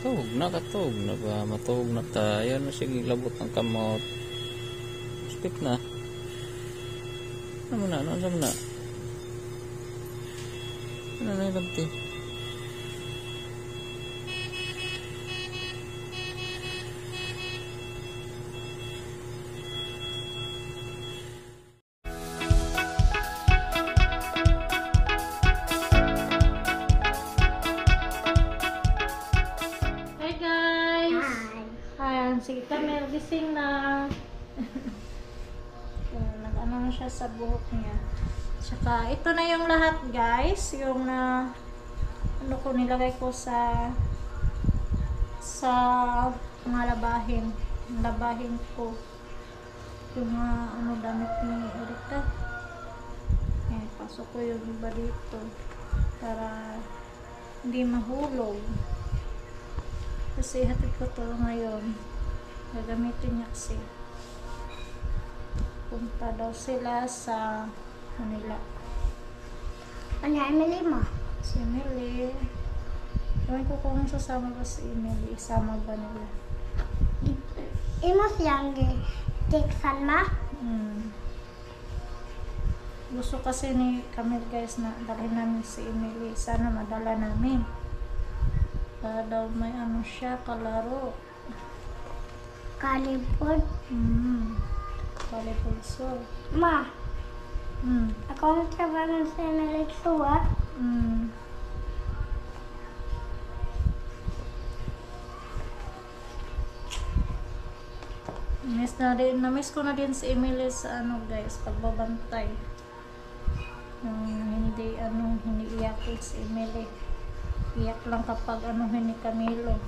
Tuhog na katog na ba? Matuhog na tayo. Ano sige labot ng kamot. Speak na. Ano na? Ano na? Ano na yung labti? Sige kami, gising na. Nag-ano na siya sa buhok niya. Tsaka, ito na yung lahat guys. Yung ano ko nilagay ko sa mga labahin. Labahin ko. Yung ano damit ni Erika. Pasok ko yung iba dito. Para hindi mahulog. Kasi hatid ko to ngayon. Gagamitin niya kasi. Punta daw sila sa Manila. Ano, Emily mo? Si Emily. Ewan ko kung sasama ba si Emily. Isama ba nila? Imo siyang tiksan ma? Gusto kasi ni Camille guys na dalhin namin si Emily. Sana madala namin. Para daw may ano siya, kalaro. Kalipod? Kalipod so. Ma, ako ang trabaho sa Emily Suwa. Na-miss ko na din si Emily sa ano guys, pagbabantay. Hindi iyak si Emily. Iyak lang kapag anuhin ni Camilo.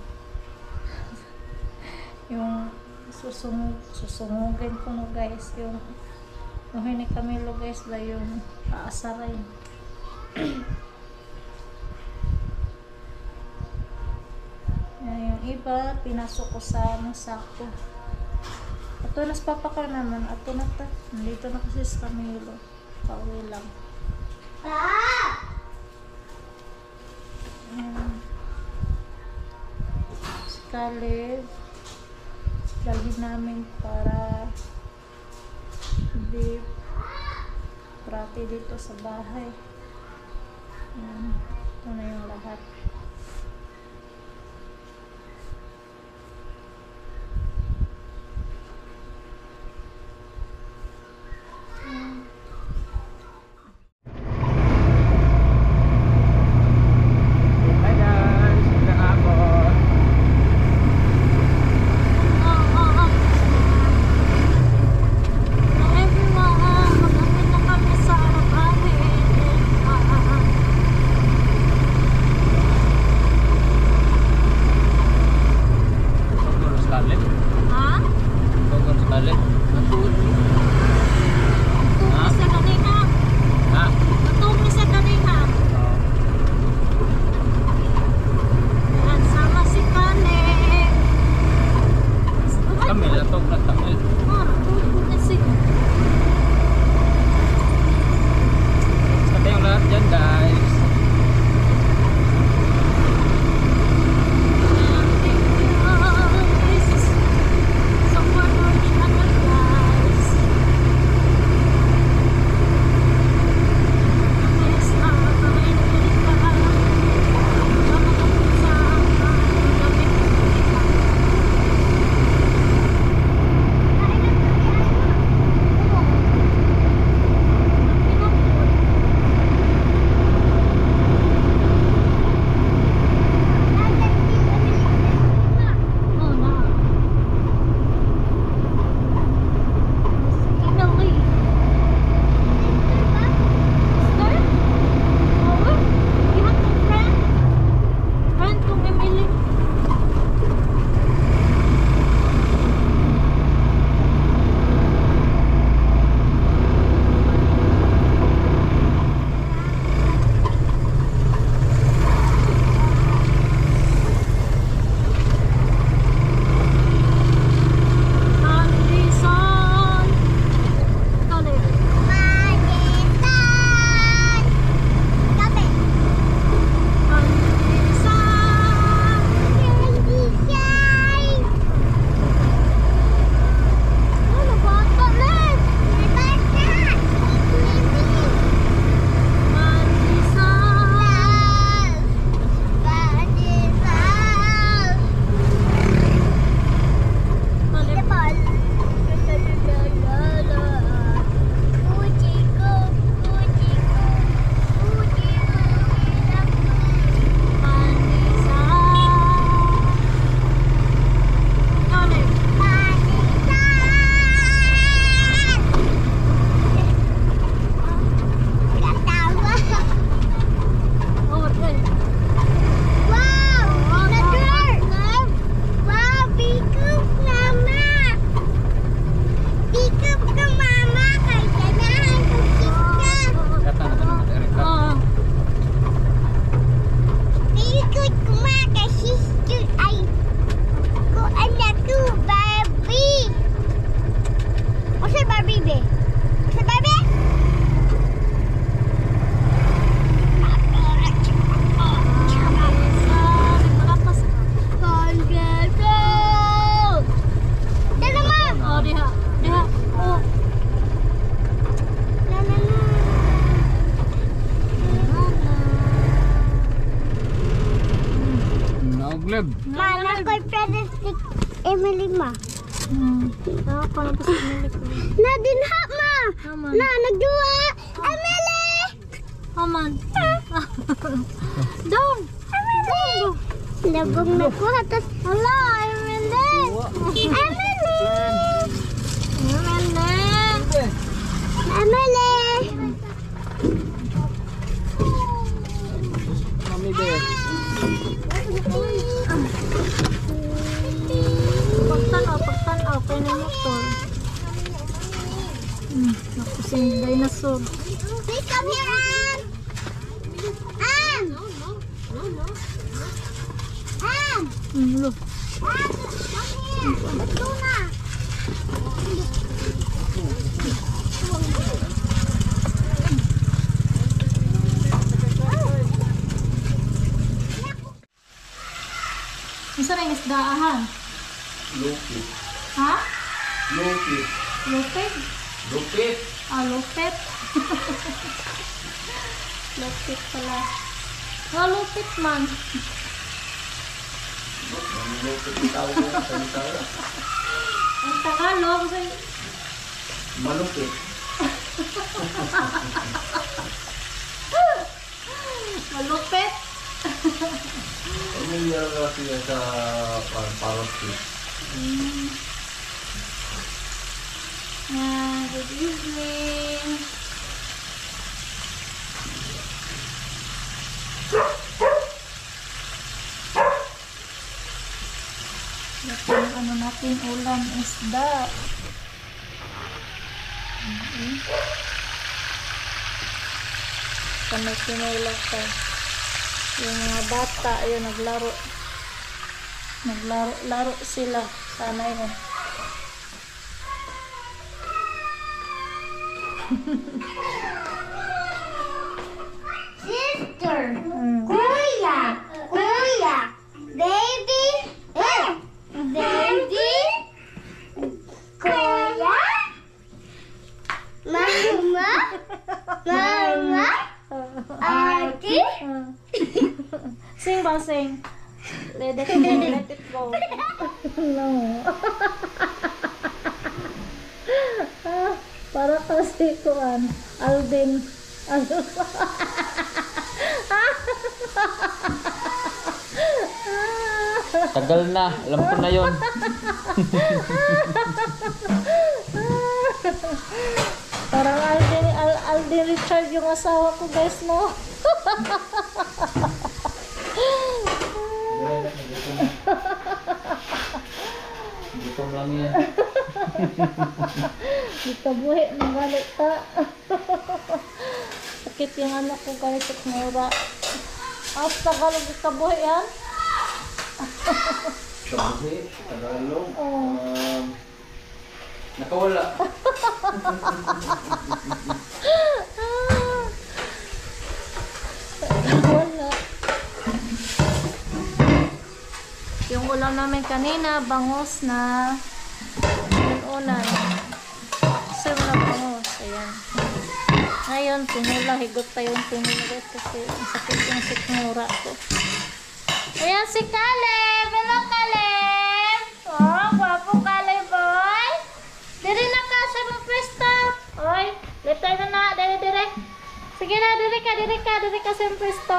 Yung susungugin ko no guys. Yung anuhin ni Camilo guys ba yung aasaray. Yung iba, pinasok ko sa sako. Ato nas papaka naman. Ato na ta. Nandito na kasi sa Camilo. Pauwi lang. Si Caleb dalhin namin para hindi prati dito sa bahay. Ito na yung lahat. Suglad. Ma, nakoy present ni Emily ma. Ako na po sa Emily ko. Na dinha ma. Haman. Na nagduwa. Emily. Haman. Dong. Emily. Labong nakuha tas hala Emily. Emily. Emily. Mami there. Pagtanaw, kaya na motor. Naku, sing dinosaur. Please come here, Ann. Ann. Look. Ann, come here. Let's go na. Isa rin isdaahan. Lupit. Ha? Lupit. Lupit? Lupit. Lupit. Lupit pala. Lupit man. Lupit itaw mo. Salitaw. Ang Tagalog. Malupit. Malupit. Pamilyar ka siya sa parapit. Good evening. Yung ano natin ulam isda. Kami tinulak pa. Yung mga bata, ayun, naglaro. Naglaro sila. Sana yun. Sister. Kuya. Kuya. Baby. Baby. Kuya. Mama. Mama. Auntie. Sing ba, sing? Let it go, let it go. No. Para kasi kuan, Alden. Tagal na. Alam ko na yon. Parang Alden Richard yung asawa ko, guys, no? Gutom lang yan. Dito buhi, nagalit ta. Sakit yung anak ko, galit at mura. Tagalog dito buhi, yan? Sabi, Tagalog. Oh. Nakawala. Wala. Yung ulam namin kanina, bangus na unan. Sir na bangus. Ayan. Ngayon, tinula. Higot pa yung tinula kasi ang sakit yung sikmura ko. Ayan si Caleb. Hello, Caleb. Oh, gwapo Caleb, boy. Diri na ka sa mong pwesto. Oy, letay na. Dire. Sige na, diri ka sa mong pwesto.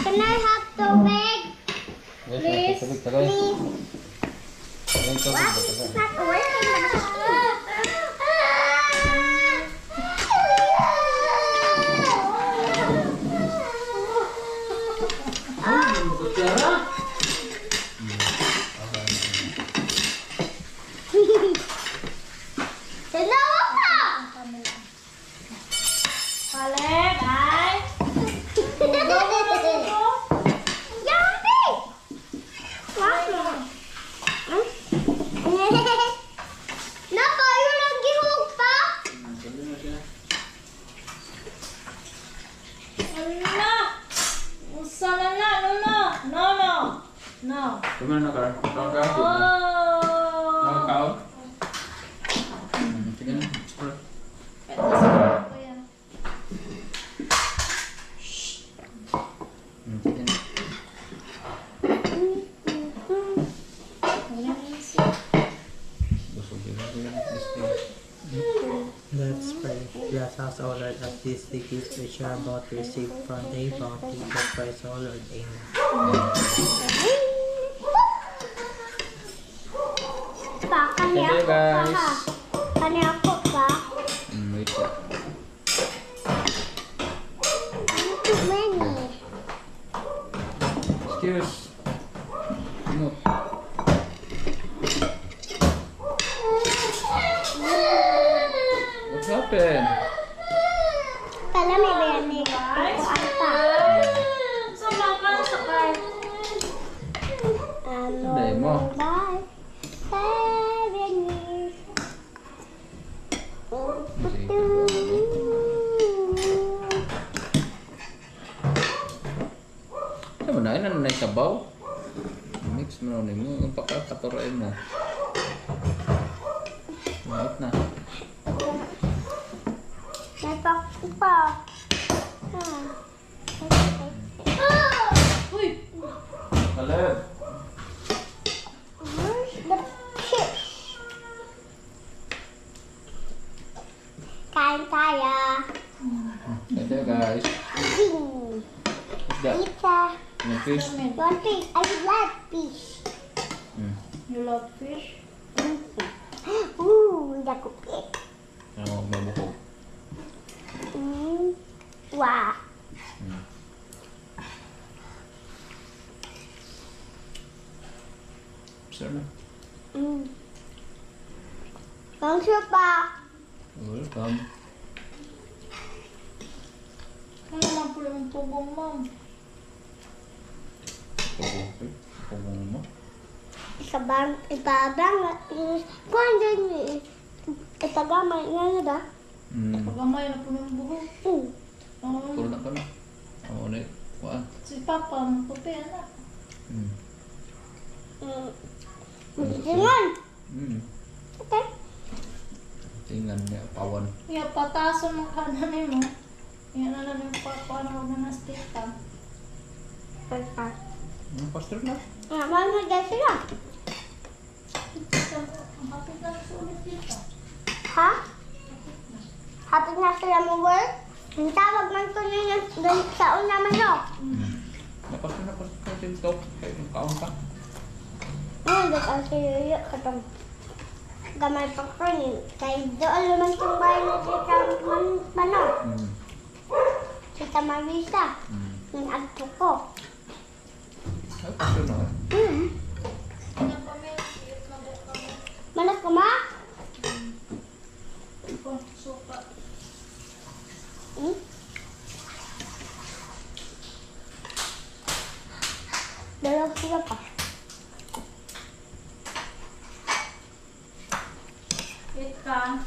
Can I have tubig? Please. Please. What? It's not working. Hello, Caleb, ay. Yummy. Nako, yung naghihug pa. Ano? Usala na, no. Kumana na ka? Oh. Nakakaon? Sige na. Explore. Kahit nasa ko yan. Sige na. Wala na yung siya. Busog yun. Let's pray. Bless us, O Lord, of these the gifts which you are about to receive from thy bounty. For Christ, O Lord. Amen. Pa, kani Thank you, ako pa guys. ha. Kani ako pa. Wait po. Too many. Excuse. Timot. What happened? Kala may bayanig ako ata. Sama ka na sa car. Day mo. Bye. 7 years. Ano mo na? Ano na yung sabaw? Mix mo na mo. Ang pakakaturain mo. Mait na. May pakto pa. Uy! Kaleb. Where's the fish? Kain tayo. Ito guys. Zing. What's that? Pizza. Yung fish? You want fish? I love fish. You love fish? Ooh, dako fish. Ano mabuhog? Wow. Sarap na. Ang pa. Welcome. Ano naman po yung tubong mo? Pagong mo. Ibabang. Kung din ipagamay nga da. Pagamay na po yung buhok. Puro na ka na. Ako ulit. Kuhaan. Si Papa, maputi anak. Tingnan. Okay. Tingnan niya. Pawan. Iya, patason ng kanan mo. Yan na lang yung Papa na huwag na nastika. Perfect. Pastor na. Mahal na dyan sila. Ang hapit na sa ulit dito. Ha? Hapit na sila mo, girl? Ang tawag man ko niya doon sa una man, no? Napastor na pastor ka dito. Kaya yung kaon ka. Ngayon, doon ang siyuyo katong gamay pa ko ni. Kaya doon naman itong bahay na dito man, no? Si Tamarisa. Yung agto ko. Ay, pastor na. Ano pa may siyot na doon kami. Manas ka, ma? Kung suka. Dalaw sila pa. Wait ka.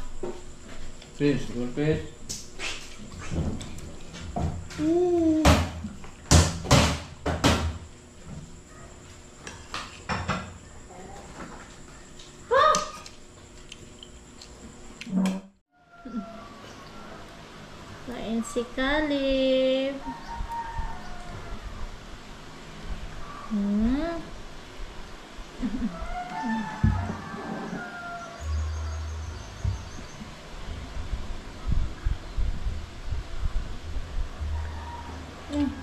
Fish. Good fish. Kain si Caleb.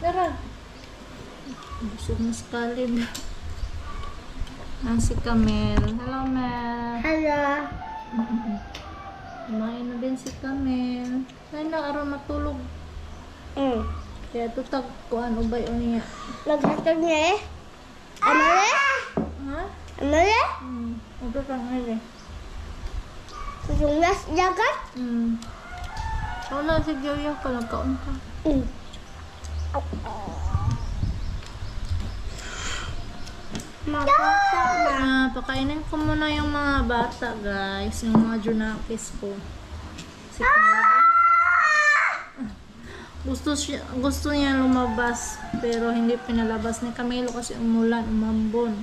Tara. Busog na si Caleb. Ang si Camel. Hello, Mel. Hello. Kumain na din si Camel. Ay na, araw matulog. Kaya tutag kuan ubay o niya. Naghatag niya eh. Amali? Ha? Amali? Ito kang ali. Yung last jagat? Wala si Joya ka, nagkaon ka. Mabasa na. Pakainin ko muna yung mga bata, guys. Yung mga junakis ko. Si Caleb. Gusto niya lumabas, pero hindi pinalabas ni Camilo kasi umulan, umambon.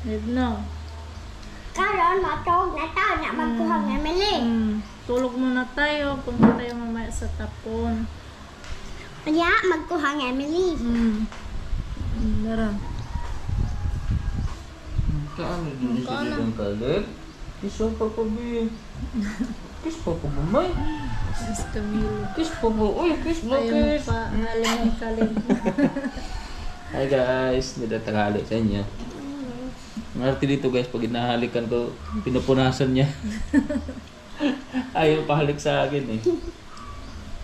Red na. Karon, matog na tayo na magkuha ng Emily. Tulog muna tayo. Punta tayo mamaya sa tapon. Kaya, magkuha ng Emily. Dara. Kaano din si Didong Caleb? Kiss pa pa, be. Kiss pa pa, mamay. Mas Camilo. Kiss pa pa. Uy, kiss mo, Ayaw kiss. pa. Alam mo kalim. Hi guys, nagtatanghali sa inyo. Ang arte dito guys, pag inahalikan ko, pinupunasan niya. Ayaw pahalik sa akin eh.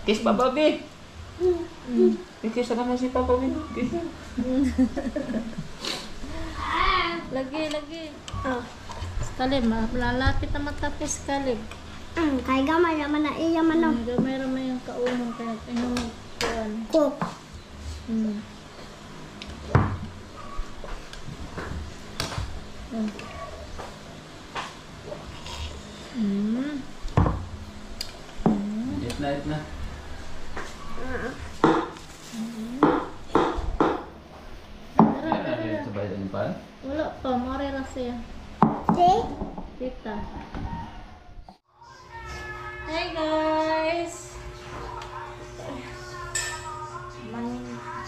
Kiss pa, Bobby! Kiss ka naman si Papa Bin. Kiss na. Lagi. Oh. Kalim, lalapit na matapos kalim. Kaya gamay naman na iya man. Gamay ramay yung kaunong kaya inom kuan. Cook. Yes na, yes na. Sabay din pa? Wala pa, marera siya. See? Tita. Hey guys!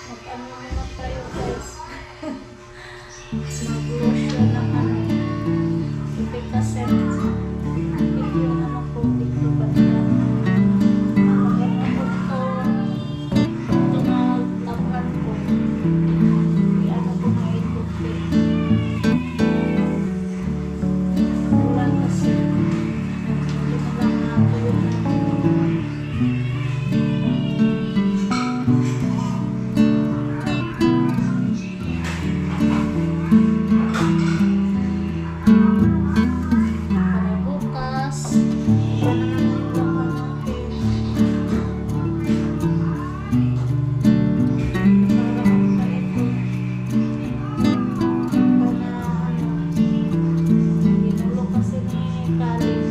Mag-ano muna tayo guys. Mag-lotion ng ano. Ipikaset. Video naman po dito ba na. Mag-ano po ito. Ito na laban ko. I-ano ko na ito. Ulan kasi. Hindi na lang nakatulog. Para bukas, iba naman yung laman natin. Para ginulo kasi ni Kalim.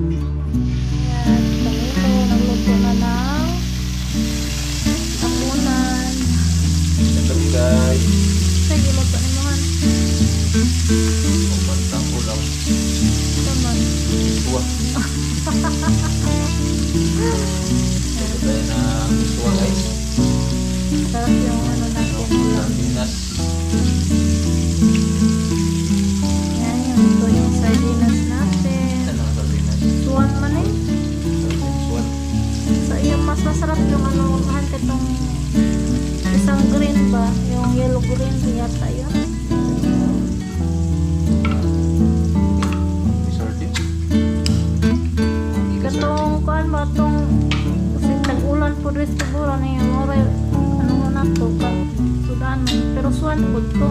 Ayan, Camilo, nagluto na ng tapunan. Ito guys. Sige, luto ni Mohan. Pagpantang ulam. Taman. Iswa. Ito tayo na iswa guys. Sarap yung ano natin. Sardinas. Yan, ito yung sardinas natin. Ano ang sardinas? Suwan man eh. Iswa. Sa iyo, mas masarap yung ano, kahit itong isang green ba? Yung yellow green yata yun. Sardin. Katong kuan ba itong kasi tag-ulan po rin siguro na yung oray ano mo na to ka sudan pero suwan po to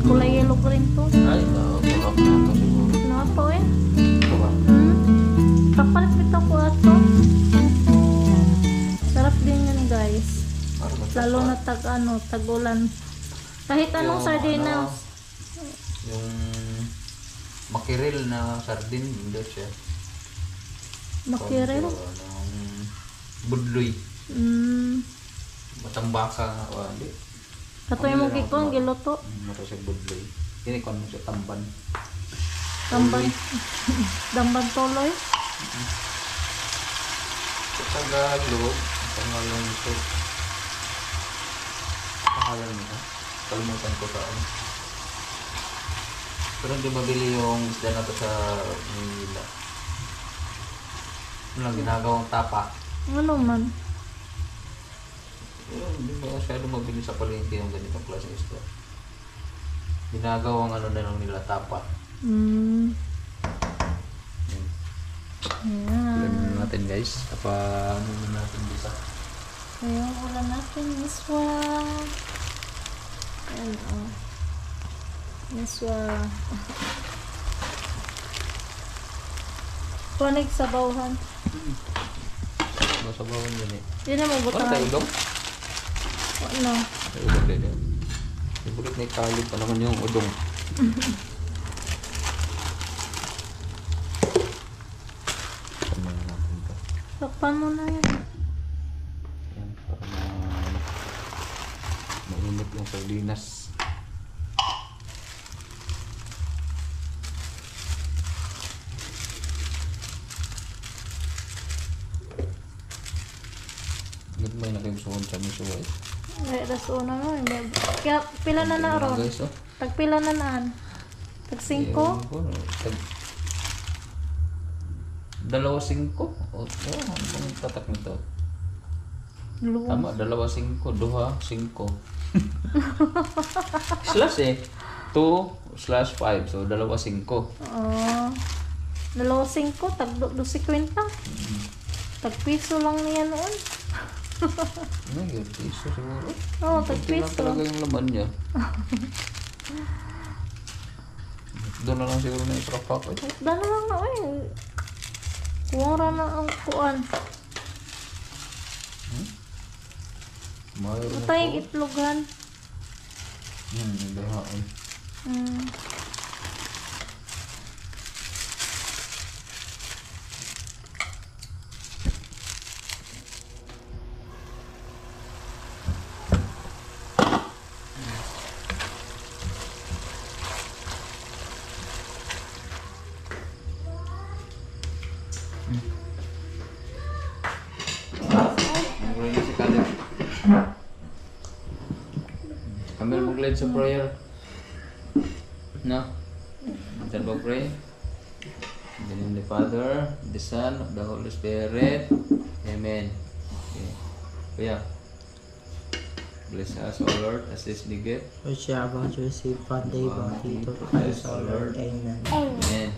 kulay yellow green to Ay, baka na ito siguro. ano po eh Baka. kapalit bitaw ko ato sarap din yun guys Para lalo na tag ano tag-ulan kahit anong Yung sardinas Yung makiril na sardin, hindi siya. makiril Budloy. mm. Matambaka nga. Hindi. kato yung mugikon giluto Mara siya budloy. Ini kon mo siya tamban. damban damban toloy Sa Tagalog, pangalan nito. Pangalan nito. Kalimutan ko sa ano. Pero hindi mabili yung isda na to sa Manila. Ano lang, ginagawang tapa. ano man Hindi ba masyado mabili sa palengke yung ganitong klaseng isda. Ginagawang ano na lang nila tapa. mm. Yan. Ayan. Ilan natin guys. Tapa ano na natin bisa. Ayun, ulan natin miswa. Ayan, oh. Miswa. Kunig sa bawhan. masabawan din eh. Di na Ano mabutangan. tayo udong? Ano? Tayo udong din yun. Ibulit na itali pa naman yung udong. Tamayan natin ito. Takpan mo na yan. Yan, para mainit yung sardinas. Gagmay na kayong suhon sa miso eh. Ay, raso na no. Kaya pila na na ron. Guys, oh. Tagpila na naan. Tag 5. Ewan ko, dalawa 5. O, ano bang tatak nito? Luwa. Tama, dalawa 5, duha 5. Slash eh. 2/5. So, dalawa 5. Dalawa 5. Tag 2.50. Tag piso lang niya noon. Ano yun? Piso siguro. Oo, tag Kunti lang piso. talaga yung laman niya. Doon na lang siguro na ipapak. Dala lang na eh. Kuwara na ang kuan. Mayroon na Matay po. itlogan. Dahaan. Ang si Kaleb. Kamil mag-lead sa prayer. No? Saan ba pray? In the name of the Father, the Son, of the Holy Spirit. Amen. Okay. Kuya. Bless us, O Lord, as this we give. Which you are about to receive from the bounty to Christ our Lord. Amen. Amen.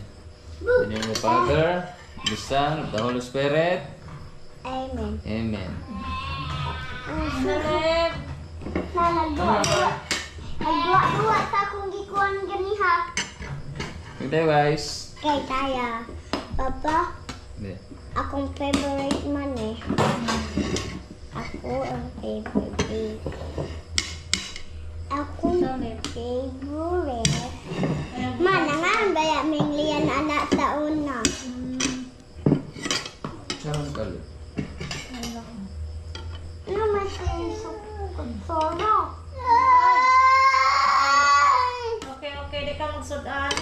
In the name of the Father, the Son, of the Holy Spirit. Amen. Amen. Nalek. Nagduwa-duwa. Nagduwa-duwa sa akong gikuan ganiha. Good day, guys. Kay Taya. Papa, Hindi. akong favorite man eh. Ako ang favorite. Akong favorite. Mana nga ang baya ming liyan anak sa una. Sarang Kaleb. Ano man sa soro? Okay, di ka magsudan.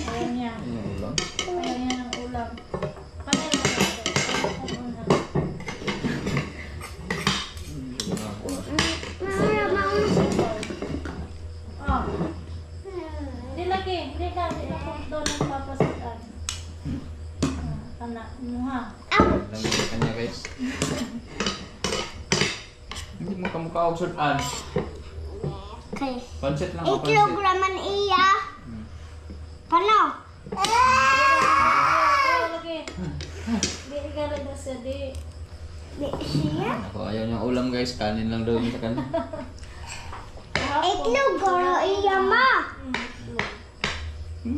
Ayaw niya. Ano yung ulam? Ayaw niya ng ulam. Paano lang natin? Sige na ako. Oh. Di lagi. Di na. Di na kung doon ang papasudan. Anak mo ha. Lang yung kanya, guys. Hindi mo kamukha og sudan. Okay. Pansit lang ako, pansit. Ikilograman iya. Paano? Lagi. Di ka rin na siya. Di. Di siya? Ako, ayaw niyang ulam, guys. Kanin lang daw yung sa kanya. Ikilograman iya ma.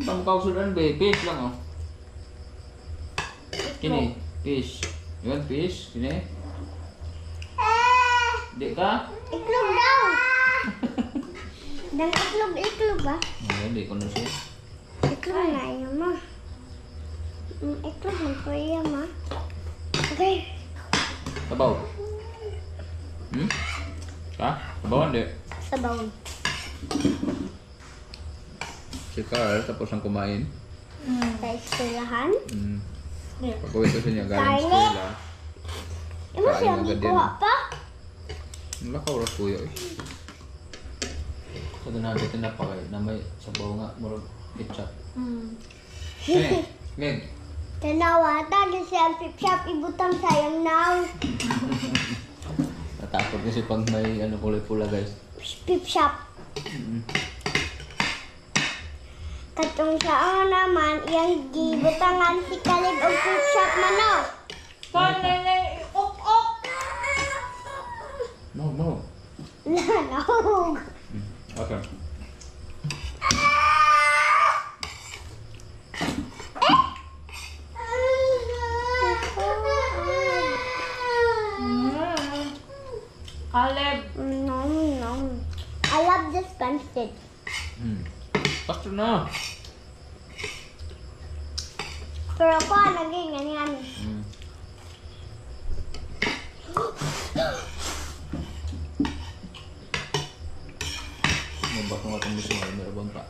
Kamukha og sudan, be. Fish lang, oh. Kini, fish. Yun, fish. Kini. Di ka? Iklog daw. Dan iklog ba? Ayun, di ko na siya. Iklog na iya ma. Iklog na po iya ma. Okay. Sabaw. Ka? Sabawan, di. Sabaw. Si Carl, tapos ang kumain. Sa eskwelahan. Pag-uwi ko sa niya, galing sa eskwela. Imo siya Kain agad gikuha yan. pa? Lakaw ras kuya eh. So, doon natin tinapakay na may sabaw nga, murag ketchup. Meg, Tanawata di siya pip-shop ibutang sayang now. natakot kasi pag may ano kulay-pula guys. Pip-shop. Katong sa naman, iyang gibutangan si Kalib og pip-shop mano. Kanene. Ok. No. Lanahog. Okay. toasted. Faster na. Pero ako, naging ganyan. Nabak nga itong gusto mo. Meron pa.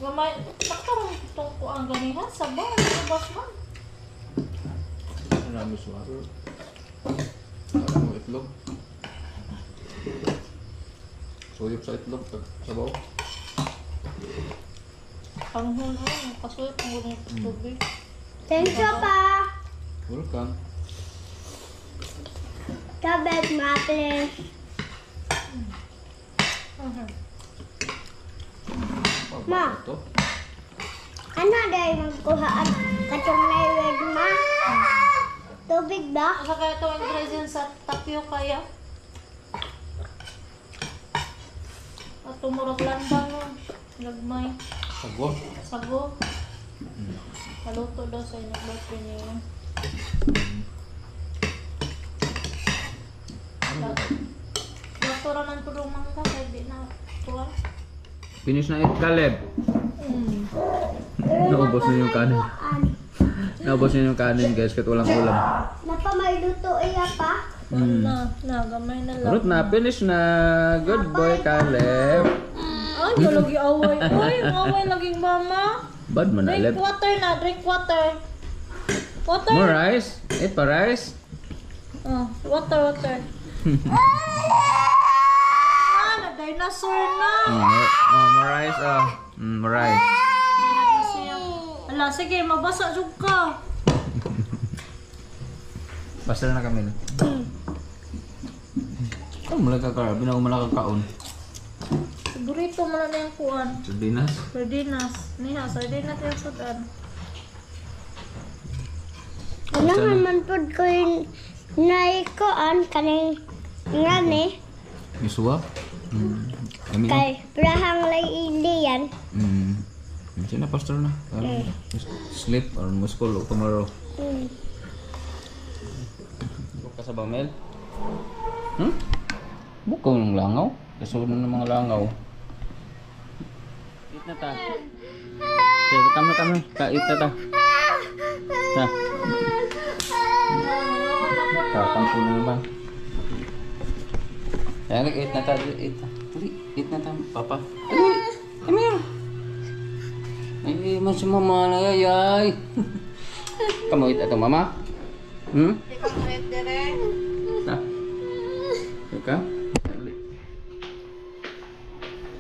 Gamay, taktarong itong kuang ganihan. Sabang, labas man. Marami suwaro. Parang mo itlog. Suyok sa itlog. Sabaw. Panghon mo, nakasuyot ang gulong tubig. Thank you pa. Welcome. Kabet, maple. Ma. Ito. Ano dahil magkuha at katong naiwed ma? Tubig ba? Asa kaya itong ingredients sa tapioca ya? At tumurag landang mo. Lagmay. Sago. Sago. Paluto daw sa inyong birthday niyo. Doktora ng tulong mangga. Kaya di na tuwa. Finish na it, Caleb. Naubos na yung kanin. Naubos na yung kanin, guys, kahit walang ulam. Napa may luto iya pa? Gamay na lang. Urut na, finish na. Good boy, Caleb. Ay, lagi away. Uy, away laging mama. Bad man na, Drink Caleb. water na, drink water. Water. More rice? Eat pa rice? Oh, water. Na dinosaur na. More rice, more rice. Ala, sige, mabasa jud ka. Basta na kami na. Ano mo lang kakara? Binaw mo lang kakaon. Burrito mo na yung kuan. Sardinas? Sardinas. Niha, sardinas yung sudan. Ano naman po ko yung naikoan kaning ngani Misua? Kami na. kay Brahang lay Indian. Sige na, pastor na. Sleep or mo school tomorrow. Buka sa bangmel? Bukaw ng langaw? Kasunod ng mga langaw. Eat na ta. Sige, kami. Ka-eat na ta. Ta. Kakampo na naman. Kaya eat na ta. Eat na ta, papa. Come here. Ay, masih mama na yay. Kamu eat ato mama? Ta. Ika?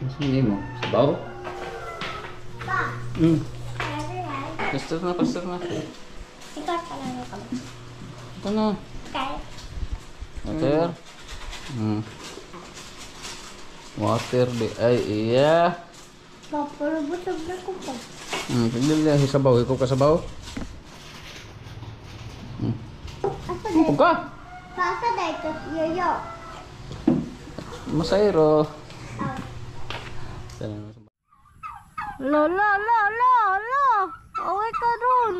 Masih mo. Sabaw? Pa, Pastor na. ikaw ka lang ako. Ito na. Kay Water. Water di. Ay, iya. kapuro busog na ko pa. Tignan niya. Sabaw. Ikaw ka sabaw? Asa Ikaw ka? Pasa dahil ko yoyo. Masayro. Lo. Away ka dun.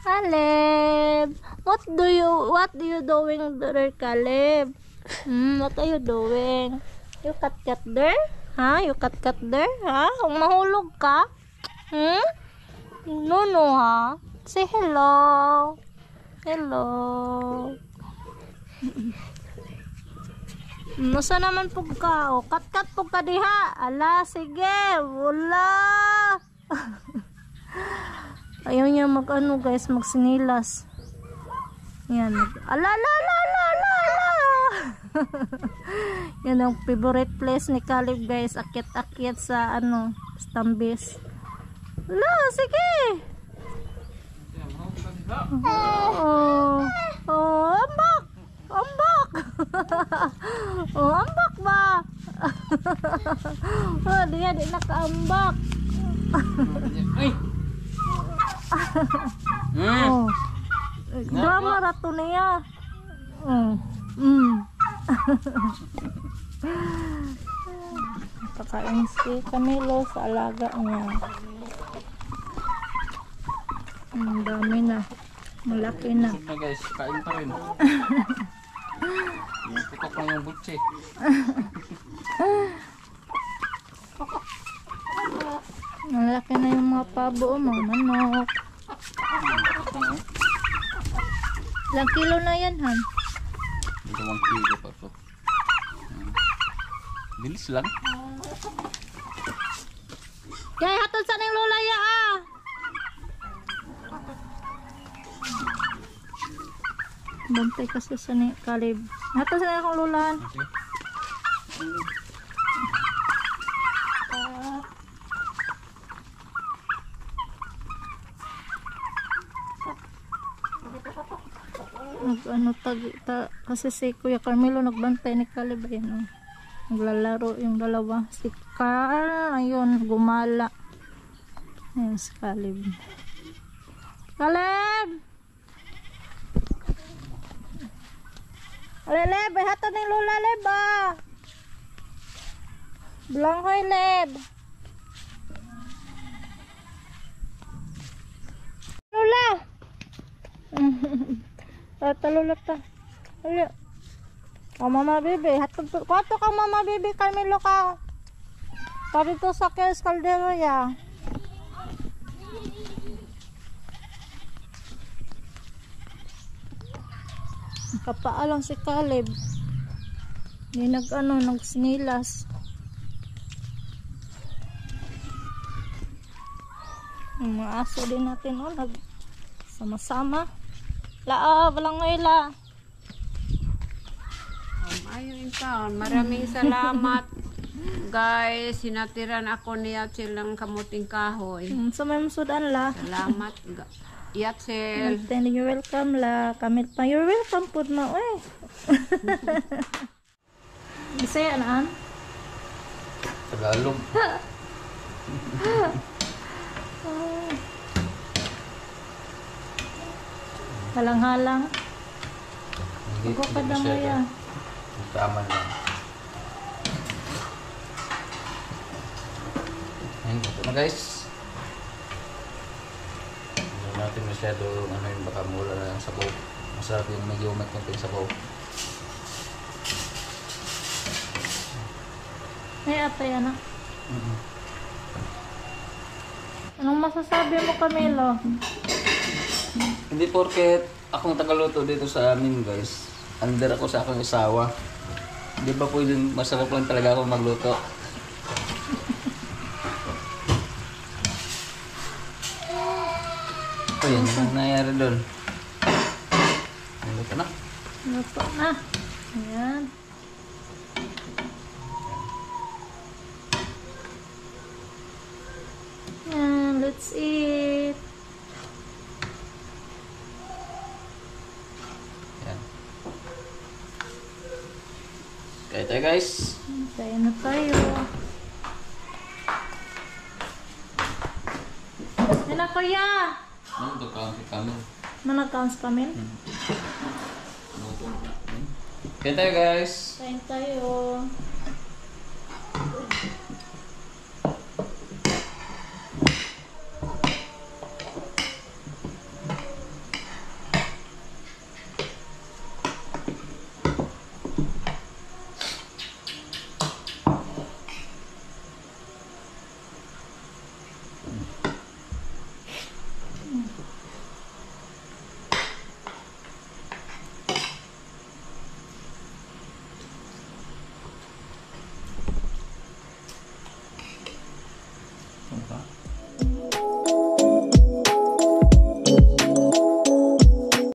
Caleb, what do you doing there, Caleb? What are you doing? You cut there? Ha? You cut there? Ha? Kung mahulog ka? No, ha? Say hello. Hello. Nasa naman po ka? O, cut po ka diha. Ala, sige. Wala. Ayaw niya mag-ano guys, magsinilas. Yan. Ala. Yan ang favorite place ni Caleb guys. Akit-akit sa ano, stambis. Ala, sige. Ambak. Ambak ba? Dia di nakaambak. Drama ratu niya. Pakain si Camilo sa alaga niya. Ang dami na. Malaki na. Guys, kain pa rin. Putok lang yung butse. Malaki na yung mga pabo, mga manok. Ilang kilo na yan, Han? 1 kilo pa to. Bilis lang. Kaya hatol sa ng lola ya ah. Bantay kasi sa ni Caleb. Hatol sa akong lulahan. Okay. Ano kasi si Kuya Carmelo nagbantay ni Caleb ayan oh. Naglalaro yung dalawa. Si Carl ayun gumala. Ayan si Caleb. Caleb! Leb, hatod ng lula Leb ah. Blanghoy Leb. Lula. Talula ta. Ali. Oh mama bibi, hatod to. Kwato ka mama bibi, Carmelo ka. Parito sa Kes Caldero ya. Kapaalang si Caleb. Hindi nagsinilas. Yung mga aso din natin oh, sama-sama. Walang ngayon. Ayun taon, maraming salamat guys, sinatiran ako ni Yatsel ng kamuting kahoy. Sa may masudan la. Salamat Yatsel. Then you're welcome la. Kamit pa. You're welcome po na. Uy. Bisaya na an? Tagalog. Halang-halang. Hindi Ako ka na ya. tama lang. Ayun, ito na guys. Hindi natin masyado baka mula na yung sabaw. Masarap yung medyo umat konting sabaw. Ay, atay na. Anong masasabi mo, Camilo? Hindi porket akong tagaluto dito sa amin guys. Under ako sa aking asawa. Di ba pwedeng masarap lang talaga ako magluto? O yan, ang nangyari doon. Luto na. Luto na. Ayan. Ayan, let's eat. Yan. Kaya tayo guys. Kaya na tayo. Yan na kuya. Ano ito kami? Manag-counts kami. Kaya tayo guys. Kain tayo.